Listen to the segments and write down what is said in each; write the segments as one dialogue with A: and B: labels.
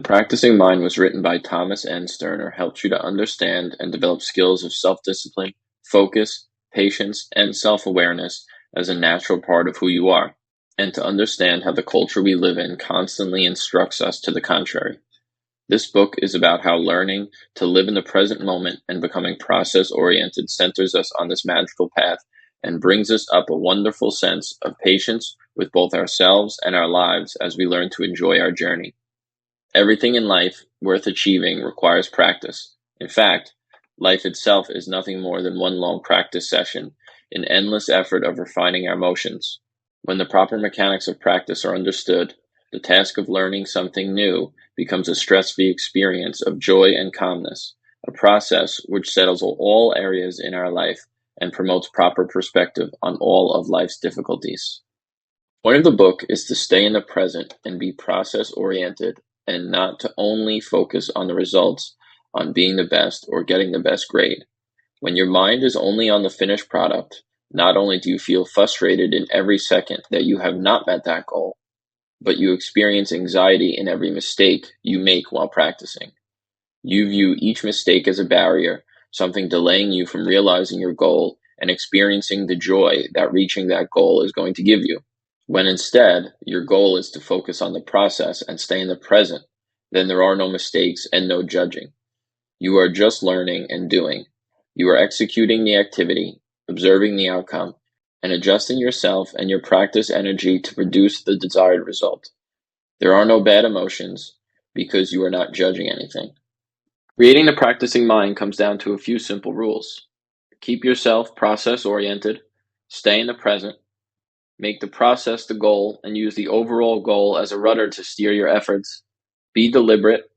A: Practicing Mind was written by Thomas N. Sterner, helps you to understand and develop skills of self-discipline, focus, patience, and self-awareness as a natural part of who you are, and to understand how the culture we live in constantly instructs us to the contrary. This book is about how learning to live in the present moment and becoming process-oriented centers us on this magical path and brings us up a wonderful sense of patience with both ourselves and our lives as we learn to enjoy our journey. Everything in life worth achieving requires practice. In fact, life itself is nothing more than one long practice session, an endless effort of refining our motions. When the proper mechanics of practice are understood, the task of learning something new becomes a stress-free experience of joy and calmness, a process which settles all areas in our life and promotes proper perspective on all of life's difficulties. The point of the book is to stay in the present and be process-oriented and not to only focus on the results, on being the best or getting the best grade. When your mind is only on the finished product, not only do you feel frustrated in every second that you have not met that goal, but you experience anxiety in every mistake you make while practicing. You view each mistake as a barrier, something delaying you from realizing your goal and experiencing the joy that reaching that goal is going to give you. When instead, your goal is to focus on the process and stay in the present, then there are no mistakes and no judging. You are just learning and doing. You are executing the activity, observing the outcome, and adjusting yourself and your practice energy to produce the desired result. There are no bad emotions because you are not judging anything. Creating the practicing mind comes down to a few simple rules. Keep yourself process-oriented, stay in the present, make the process the goal and use the overall goal as a rudder to steer your efforts. Be deliberate,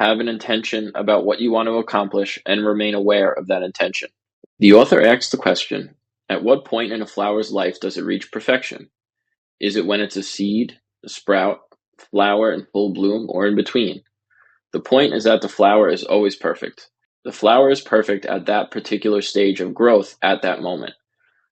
A: have an intention about what you want to accomplish, and remain aware of that intention. The author asks the question, at what point in a flower's life does it reach perfection? Is it when it's a seed, a sprout, flower in full bloom, or in between? The point is that the flower is always perfect. The flower is perfect at that particular stage of growth at that moment.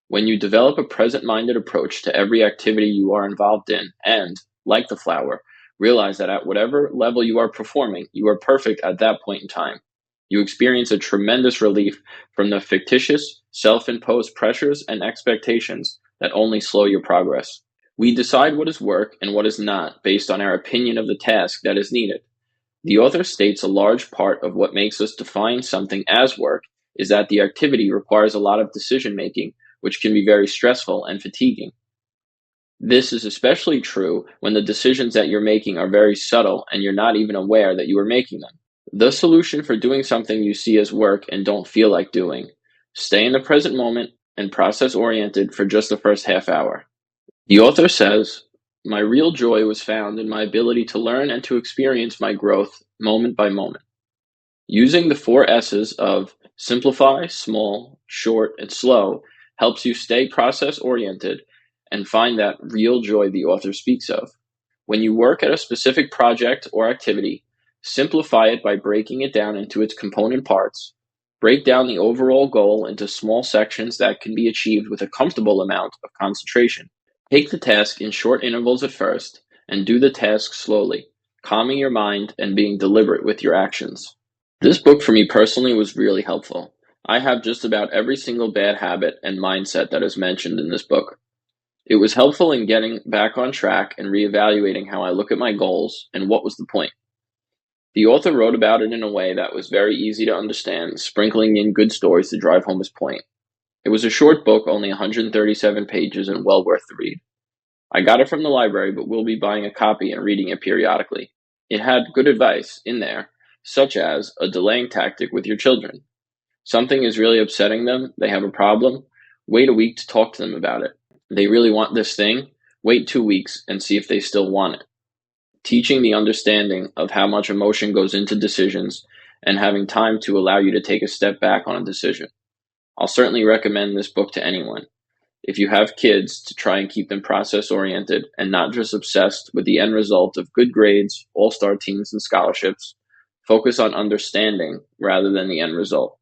A: When you develop a present-minded approach to every activity you are involved in and, like the flower, realize that at whatever level you are performing, you are perfect at that point in time. You experience a tremendous relief from the fictitious, self-imposed pressures and expectations that only slow your progress. We decide what is work and what is not based on our opinion of the task that is needed. The author states a large part of what makes us define something as work is that the activity requires a lot of decision-making, which can be very stressful and fatiguing. This is especially true when the decisions that you're making are very subtle and you're not even aware that you are making them. The solution for doing something you see as work and don't feel like doing: stay in the present moment and process-oriented for just the first half hour. The author says, my real joy was found in my ability to learn and to experience my growth moment by moment. Using the 4 S's of simplify, small, short, and slow helps you stay process-oriented and find that real joy the author speaks of. When you work at a specific project or activity, simplify it by breaking it down into its component parts. Break down the overall goal into small sections that can be achieved with a comfortable amount of concentration. Take the task in short intervals at first, and do the task slowly, calming your mind and being deliberate with your actions. This book for me personally was really helpful. I have just about every single bad habit and mindset that is mentioned in this book. It was helpful in getting back on track and reevaluating how I look at my goals and what was the point. The author wrote about it in a way that was very easy to understand, sprinkling in good stories to drive home his point. It was a short book, only 137 pages, and well worth the read. I got it from the library, but will be buying a copy and reading it periodically. It had good advice in there, such as a delaying tactic with your children. Something is really upsetting them, they have a problem, wait a week to talk to them about it. They really want this thing, wait 2 weeks and see if they still want it. Teaching the understanding of how much emotion goes into decisions and having time to allow you to take a step back on a decision. I'll certainly recommend this book to anyone. If you have kids, to try and keep them process-oriented and not just obsessed with the end result of good grades, all-star teams, and scholarships. Focus on understanding rather than the end result.